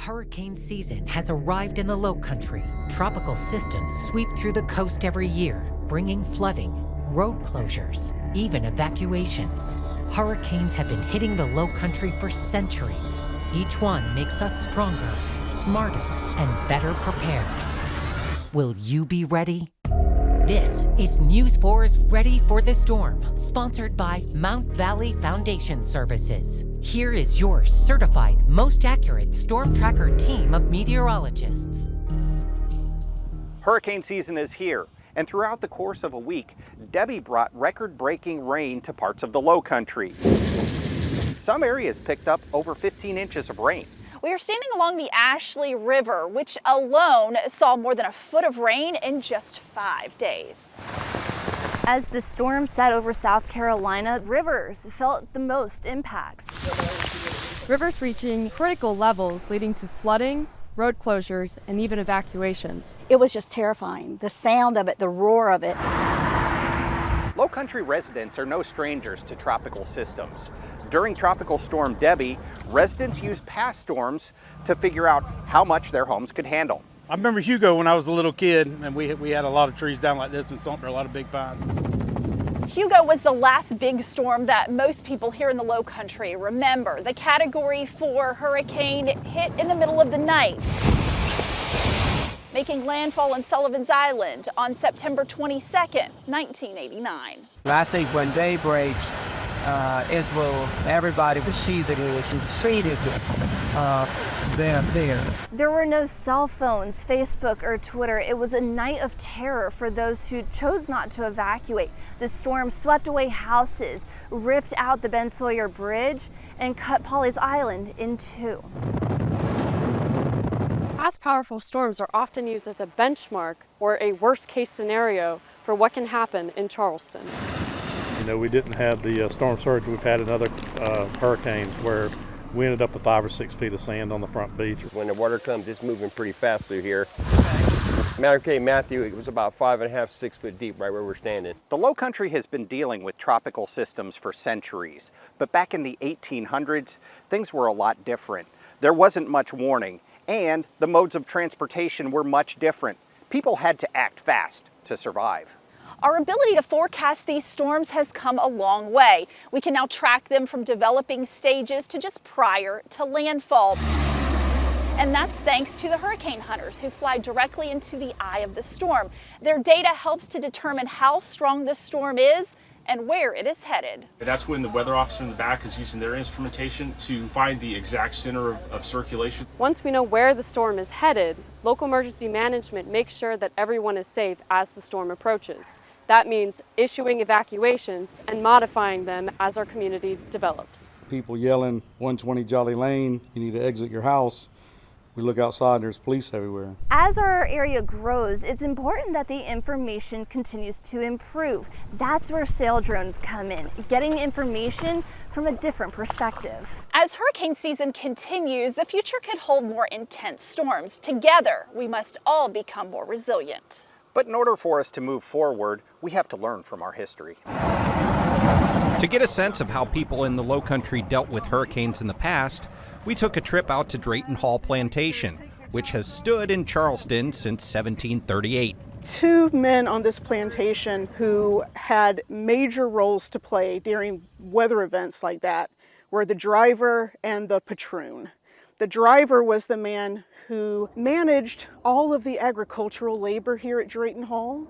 Hurricane season has arrived in the Lowcountry. Tropical systems sweep through the coast every year, bringing flooding, road closures, even evacuations. Hurricanes have been hitting the Lowcountry for centuries. Each one makes us stronger, smarter, and better prepared. Will you be ready? This is News 4's Ready for the Storm, sponsored by Mount Valley Foundation Services. Here is your certified, most accurate storm tracker team of meteorologists. Hurricane season is here, and throughout the course of a week, Debby brought record-breaking rain to parts of the Lowcountry. Some areas picked up over 15 inches of rain. We are standing along the Ashley River, which alone saw more than a foot of rain in just 5 days. As the storm set over South Carolina, rivers felt the most impacts. Rivers reaching critical levels, leading to flooding, road closures, and even evacuations. It was just terrifying. The sound of it, the roar of it. Lowcountry residents are no strangers to tropical systems. During Tropical Storm Debby, residents used past storms to figure out how much their homes could handle. I remember Hugo when I was a little kid, and we had a lot of trees down like this in Sumter, a lot of big pines. Hugo was the last big storm that most people here in the Lowcountry remember. The Category 4 hurricane hit in the middle of the night, making landfall on Sullivan's Island on September 22nd, 1989. I think when daybreak is when everybody was sheathing and treated them there. There were no cell phones, Facebook, or Twitter. It was a night of terror for those who chose not to evacuate. The storm swept away houses, ripped out the Ben Sawyer Bridge, and cut Pawleys Island in two. Past powerful storms are often used as a benchmark or a worst-case scenario for what can happen in Charleston. You know, we didn't have the storm surge we've had in other hurricanes where we ended up with 5 or 6 feet of sand on the front beach. When the water comes, it's moving pretty fast through here. Matthew, it was about 5.5, 6 foot deep right where we're standing. The Lowcountry has been dealing with tropical systems for centuries, but back in the 1800s, things were a lot different. There wasn't much warning, and the modes of transportation were much different. People had to act fast to survive. Our ability to forecast these storms has come a long way. We can now track them from developing stages to just prior to landfall. And that's thanks to the hurricane hunters who fly directly into the eye of the storm. Their data helps to determine how strong the storm is and where it is headed. That's when the weather officer in the back is using their instrumentation to find the exact center of circulation. Once we know where the storm is headed, local emergency management makes sure that everyone is safe as the storm approaches. That means issuing evacuations and modifying them as our community develops. People yelling, 120 Jolly Lane, you need to exit your house. We look outside, there's police everywhere. As our area grows, it's important that the information continues to improve. That's where Saildrones come in, getting information from a different perspective. As hurricane season continues, the future could hold more intense storms. Together, we must all become more resilient. But in order for us to move forward, we have to learn from our history. To get a sense of how people in the Lowcountry dealt with hurricanes in the past, we took a trip out to Drayton Hall Plantation, which has stood in Charleston since 1738. 2 men on this plantation who had major roles to play during weather events like that were the driver and the patroon. The driver was the man who managed all of the agricultural labor here at Drayton Hall,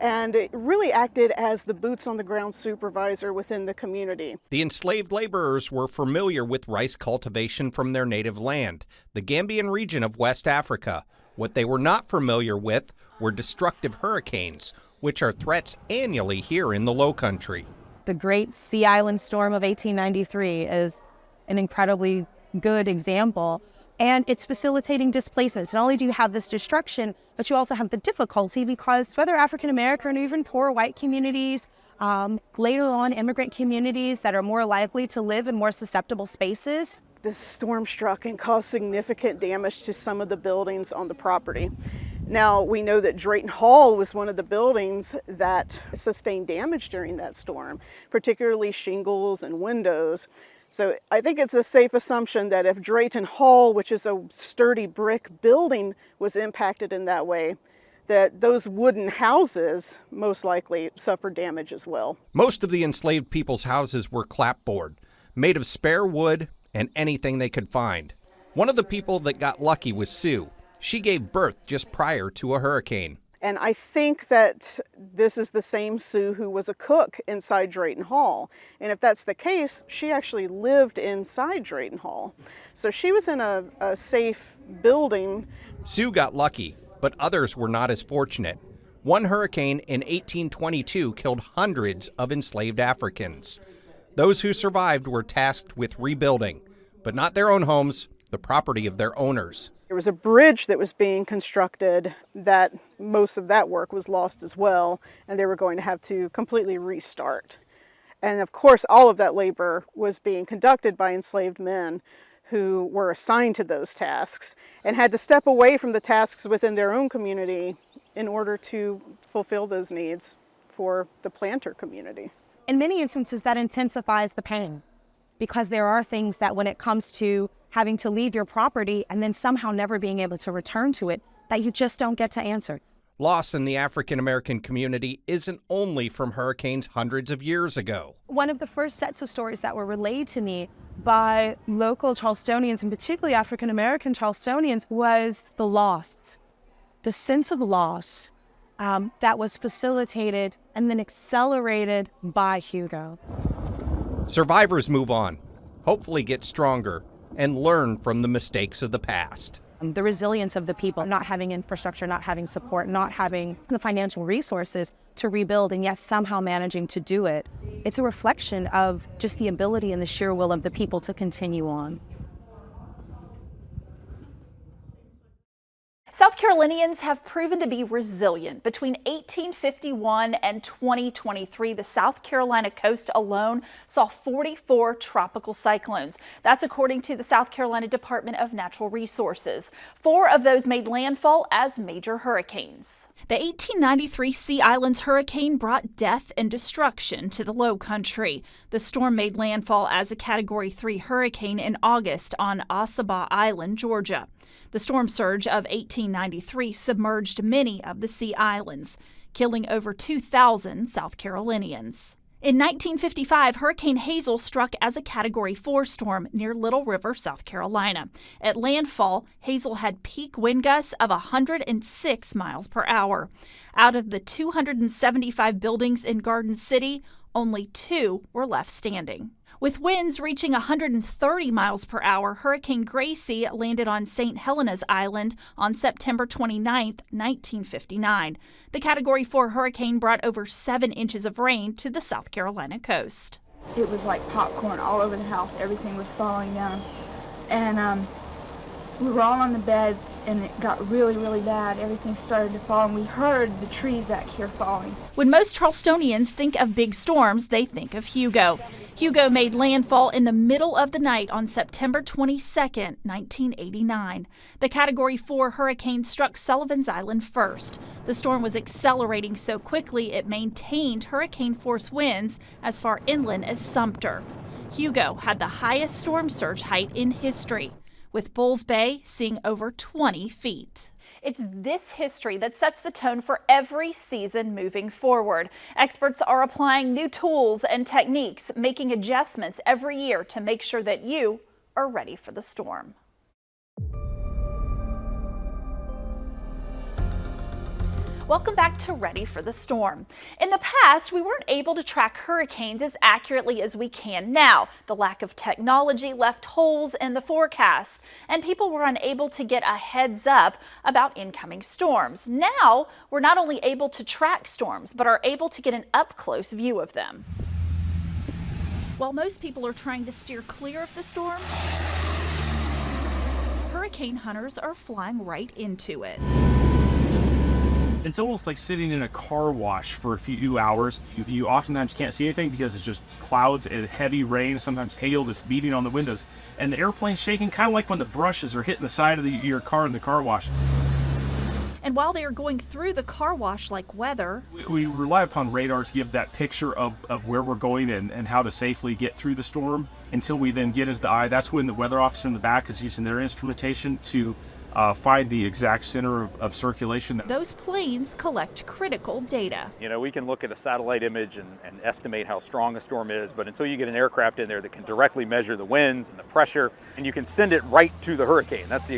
and it really acted as the boots-on-the-ground supervisor within the community. The enslaved laborers were familiar with rice cultivation from their native land, the Gambian region of West Africa. What they were not familiar with were destructive hurricanes, which are threats annually here in the Lowcountry. The Great Sea Island Storm of 1893 is an incredibly good example, and it's facilitating displacements. Not only do you have this destruction, but you also have the difficulty because whether African American or even poor white communities, later on immigrant communities that are more likely to live in more susceptible spaces. This storm struck and caused significant damage to some of the buildings on the property. Now, we know that Drayton Hall was one of the buildings that sustained damage during that storm, particularly shingles and windows. So I think it's a safe assumption that if Drayton Hall, which is a sturdy brick building, was impacted in that way, that those wooden houses most likely suffered damage as well. Most of the enslaved people's houses were clapboard, made of spare wood and anything they could find. One of the people that got lucky was Sue. She gave birth just prior to a hurricane. And I think that this is the same Sue who was a cook inside Drayton Hall. And if that's the case, she actually lived inside Drayton Hall. So she was in a safe building. Sue got lucky, but others were not as fortunate. One hurricane in 1822 killed hundreds of enslaved Africans. Those who survived were tasked with rebuilding, but not their own homes, the property of their owners. There was a bridge that was being constructed that most of that work was lost as well, and they were going to have to completely restart. And of course, all of that labor was being conducted by enslaved men who were assigned to those tasks and had to step away from the tasks within their own community in order to fulfill those needs for the planter community. In many instances, that intensifies the pain, because there are things that when it comes to having to leave your property and then somehow never being able to return to it, that you just don't get to answer. Loss in the African American community isn't only from hurricanes hundreds of years ago. One of the first sets of stories that were relayed to me by local Charlestonians, and particularly African American Charlestonians, was the loss, the sense of loss that was facilitated and then accelerated by Hugo. Survivors move on, hopefully get stronger, and learn from the mistakes of the past. The resilience of the people, not having infrastructure, not having support, not having the financial resources to rebuild, and yet somehow managing to do it. It's a reflection of just the ability and the sheer will of the people to continue on. South Carolinians have proven to be resilient. Between 1851 and 2023, the South Carolina coast alone saw 44 tropical cyclones. That's according to the South Carolina Department of Natural Resources. 4 of those made landfall as major hurricanes. The 1893 Sea Islands hurricane brought death and destruction to the Low Country. The storm made landfall as a Category 3 hurricane in August on Ossabaw Island, Georgia. The storm surge of 1893 submerged many of the Sea Islands, killing over 2,000 South Carolinians. In 1955, Hurricane Hazel struck as a Category 4 storm near Little River, South Carolina. At landfall, Hazel had peak wind gusts of 106 miles per hour. Out of the 275 buildings in Garden City, only 2 were left standing. With winds reaching 130 miles per hour, Hurricane Gracie landed on St. Helena's Island on September 29, 1959. The Category 4 hurricane brought over 7 inches of rain to the South Carolina coast. It was like popcorn all over the house. Everything was falling down. And we were all on the bed, and it got really, really bad. Everything started to fall, and we heard the trees back here falling. When most Charlestonians think of big storms, they think of Hugo. Hugo made landfall in the middle of the night on September 22, 1989. The Category 4 hurricane struck Sullivan's Island first. The storm was accelerating so quickly it maintained hurricane-force winds as far inland as Sumter. Hugo had the highest storm surge height in history, with Bulls Bay seeing over 20 feet. It's this history that sets the tone for every season moving forward. Experts are applying new tools and techniques, making adjustments every year to make sure that you are ready for the storm. Welcome back to Ready for the Storm. In the past, we weren't able to track hurricanes as accurately as we can now. The lack of technology left holes in the forecast, and people were unable to get a heads up about incoming storms. Now, we're not only able to track storms, but are able to get an up-close view of them. While most people are trying to steer clear of the storm, hurricane hunters are flying right into it. It's almost like sitting in a car wash for a few hours. You oftentimes can't see anything because it's just clouds and heavy rain, sometimes hail that's beating on the windows. And the airplane's shaking, kind of like when the brushes are hitting the side of your car in the car wash. And while they are going through the car wash like weather, We rely upon radar to give that picture of where we're going and how to safely get through the storm until we then get into the eye. That's when the weather officer in the back is using their instrumentation to find the exact center of circulation. those planes collect critical data. You know, we can look at a satellite image and estimate how strong a storm is, but until you get an aircraft in there that can directly measure the winds and the pressure, and you can send it right to the hurricane. That's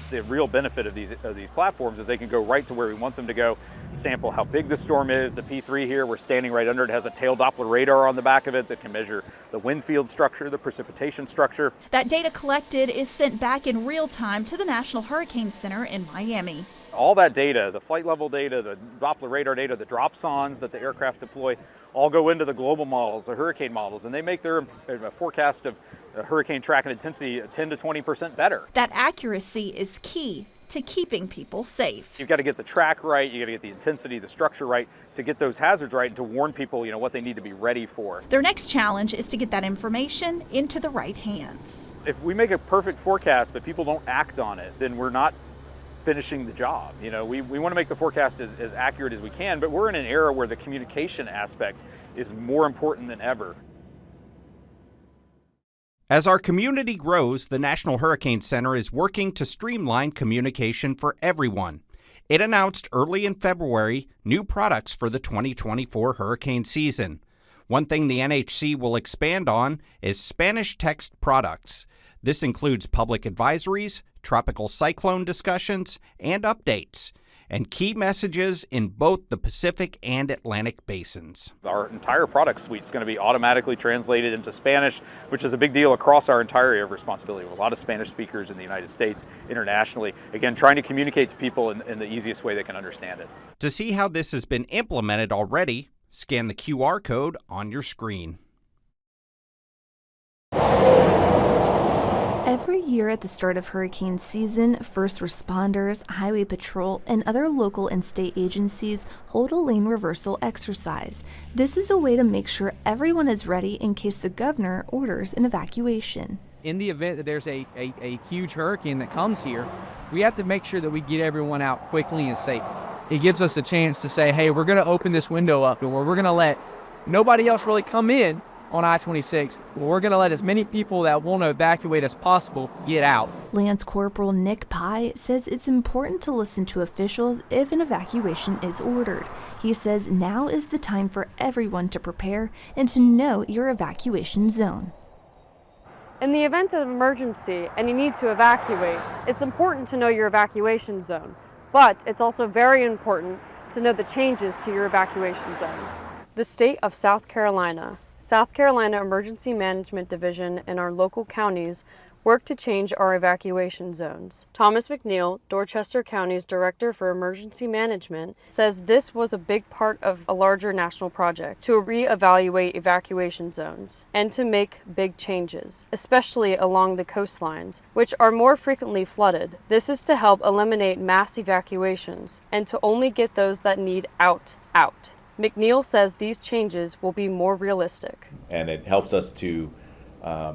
the real benefit of these platforms, is they can go right to where we want them to go, sample how big the storm is. The P3 here, we're standing right under it, has a tail Doppler radar on the back of it that can measure the wind field structure, the precipitation structure. That data collected is sent back in real time to the National Hurricane Center in Miami. All that data, the flight level data, the Doppler radar data, the dropsondes that the aircraft deploy, all go into the global models, the hurricane models, and they make their forecast of hurricane track and intensity 10 to 20% better. That accuracy is key to keeping people safe. You've got to get the track right, you got to get the intensity, the structure right, to get those hazards right, and to warn people, what they need to be ready for. Their next challenge is to get that information into the right hands. If we make a perfect forecast but people don't act on it, then we're not finishing the job. We want to make the forecast as accurate as we can, but we're in an era where the communication aspect is more important than ever. As our community grows, the National Hurricane Center is working to streamline communication for everyone. It announced early in February new products for the 2024 hurricane season. One thing the NHC will expand on is Spanish text products. This includes public advisories, tropical cyclone discussions, and updates, and key messages in both the Pacific and Atlantic basins. Our entire product suite is going to be automatically translated into Spanish, which is a big deal across our entire area of responsibility. We have a lot of Spanish speakers in the United States, internationally. Again, trying to communicate to people in the easiest way they can understand it. To see how this has been implemented already, scan the QR code on your screen. Every year at the start of hurricane season, first responders, highway patrol, and other local and state agencies hold a lane reversal exercise. This is a way to make sure everyone is ready in case the governor orders an evacuation. In the event that there's a huge hurricane that comes here, we have to make sure that we get everyone out quickly and safe. It gives us a chance to say, hey, we're going to open this window up, and we're going to let nobody else really come in on I-26. We're going to let as many people that want to evacuate as possible get out. Lance Corporal Nick Pye says it's important to listen to officials if an evacuation is ordered. He says now is the time for everyone to prepare and to know your evacuation zone. In the event of emergency and you need to evacuate, it's important to know your evacuation zone, but it's also very important to know the changes to your evacuation zone. The state of South Carolina Emergency Management Division and our local counties work to change our evacuation zones. Thomas McNeil, Dorchester County's Director for Emergency Management, says this was a big part of a larger national project to reevaluate evacuation zones and to make big changes, especially along the coastlines, which are more frequently flooded. This is to help eliminate mass evacuations and to only get those that need out. McNeil says these changes will be more realistic. And it helps us to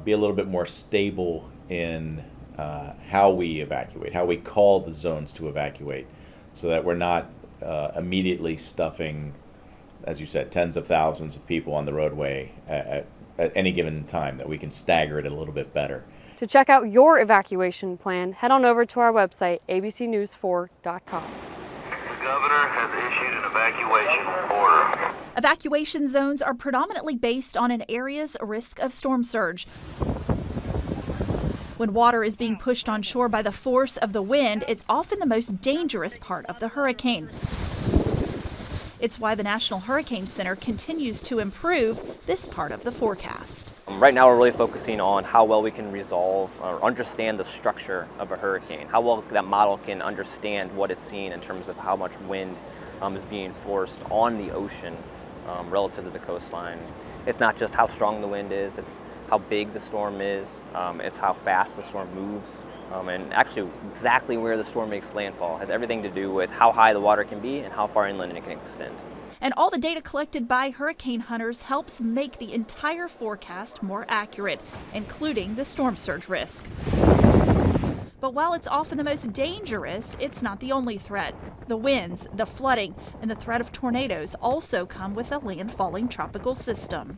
be a little bit more stable in how we evacuate, how we call the zones to evacuate, so that we're not immediately stuffing, as you said, tens of thousands of people on the roadway at any given time, that we can stagger it a little bit better. To check out your evacuation plan, head on over to our website, abcnews4.com. The governor has issued an evacuation order. Evacuation zones are predominantly based on an area's risk of storm surge. When water is being pushed on shore by the force of the wind, it's often the most dangerous part of the hurricane. It's why the National Hurricane Center continues to improve this part of the forecast. Right now we're really focusing on how well we can resolve or understand the structure of a hurricane, how well that model can understand what it's seeing in terms of how much wind is being forced on the ocean relative to the coastline. It's not just how strong the wind is, it's how big the storm is, it's how fast the storm moves, and actually exactly where the storm makes landfall has everything to do with how high the water can be and how far inland it can extend. And all the data collected by hurricane hunters helps make the entire forecast more accurate, including the storm surge risk. But while it's often the most dangerous, it's not the only threat. The winds, the flooding, and the threat of tornadoes also come with a landfalling tropical system.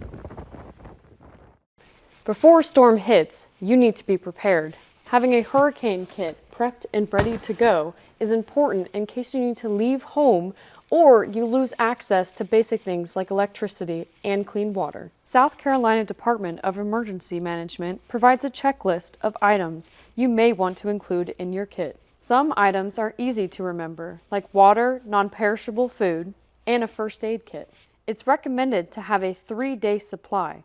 Before a storm hits, you need to be prepared. Having a hurricane kit prepped and ready to go is important in case you need to leave home or you lose access to basic things like electricity and clean water. South Carolina Department of Emergency Management provides a checklist of items you may want to include in your kit. Some items are easy to remember, like water, non-perishable food, and a first aid kit. It's recommended to have a 3-day supply.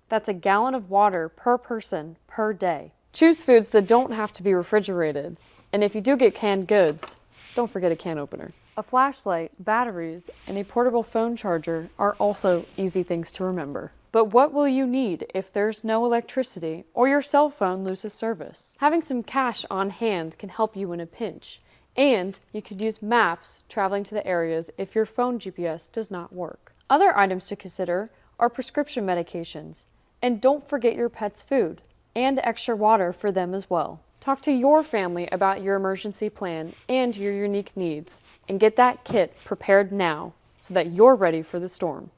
That's a gallon of water per person per day. Choose foods that don't have to be refrigerated, and if you do get canned goods, don't forget a can opener. A flashlight, batteries, and a portable phone charger are also easy things to remember. But what will you need if there's no electricity or your cell phone loses service? Having some cash on hand can help you in a pinch, and you could use maps traveling to the areas if your phone GPS does not work. Other items to consider are prescription medications, and don't forget your pet's food and extra water for them as well. Talk to your family about your emergency plan and your unique needs, and get that kit prepared now so that you're ready for the storm.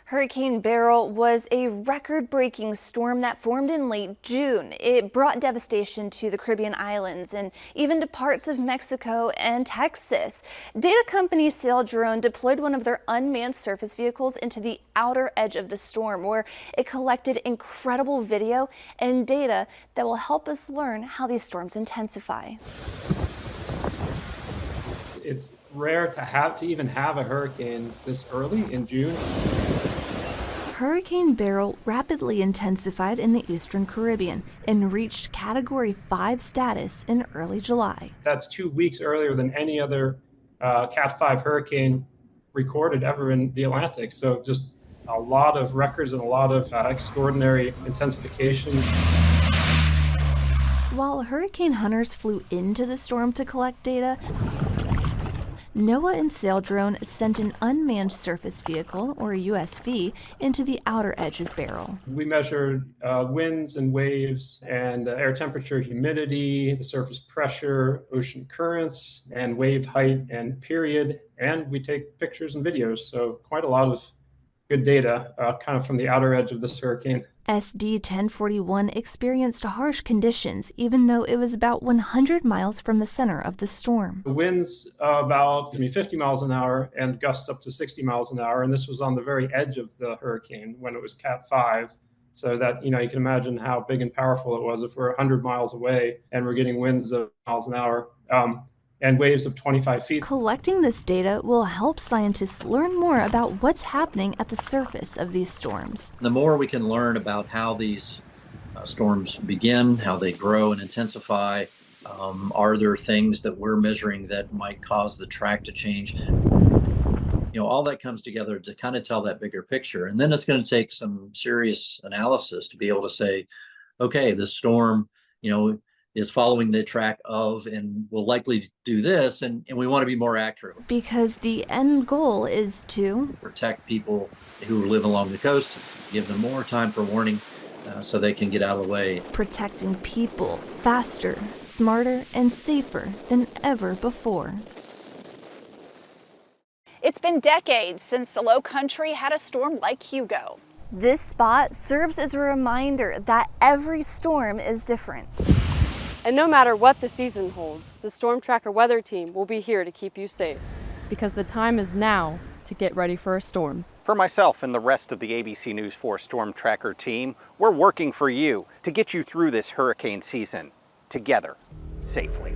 Hurricane Beryl was a record-breaking storm that formed in late June. It brought devastation to the Caribbean islands and even to parts of Mexico and Texas. Data company Saildrone deployed one of their unmanned surface vehicles into the outer edge of the storm, where it collected incredible video and data that will help us learn how these storms intensify. It's rare to even have a hurricane this early in June. Hurricane Beryl rapidly intensified in the eastern Caribbean and reached Category 5 status in early July. That's 2 weeks earlier than any other Cat 5 hurricane recorded ever in the Atlantic. So just a lot of records and a lot of extraordinary intensification. While hurricane hunters flew into the storm to collect data, NOAA and Saildrone sent an unmanned surface vehicle, or USV, into the outer edge of Beryl. We measured winds and waves and air temperature, humidity, the surface pressure, ocean currents, and wave height and period. And we take pictures and videos, so quite a lot of good data kind of from the outer edge of this hurricane. SD 1041 experienced harsh conditions, even though it was about 100 miles from the center of the storm. The winds about 50 miles an hour and gusts up to 60 miles an hour, and this was on the very edge of the hurricane when it was Cat 5. So that, you can imagine how big and powerful it was if we're 100 miles away and we're getting winds of miles an hour. And waves of 25 feet. Collecting this data will help scientists learn more about what's happening at the surface of these storms. The more we can learn about how these storms begin, how they grow and intensify, are there things that we're measuring that might cause the track to change? All that comes together to kind of tell that bigger picture. And then it's going to take some serious analysis to be able to say, okay, this storm, is following the track of and will likely do this, and we want to be more accurate. Because the end goal is to protect people who live along the coast, give them more time for warning so they can get out of the way. Protecting people faster, smarter, and safer than ever before. It's been decades since the Low Country had a storm like Hugo. This spot serves as a reminder that every storm is different. And no matter what the season holds, the Storm Tracker weather team will be here to keep you safe. Because the time is now to get ready for a storm. For myself and the rest of the ABC News 4 Storm Tracker team, we're working for you to get you through this hurricane season together, safely.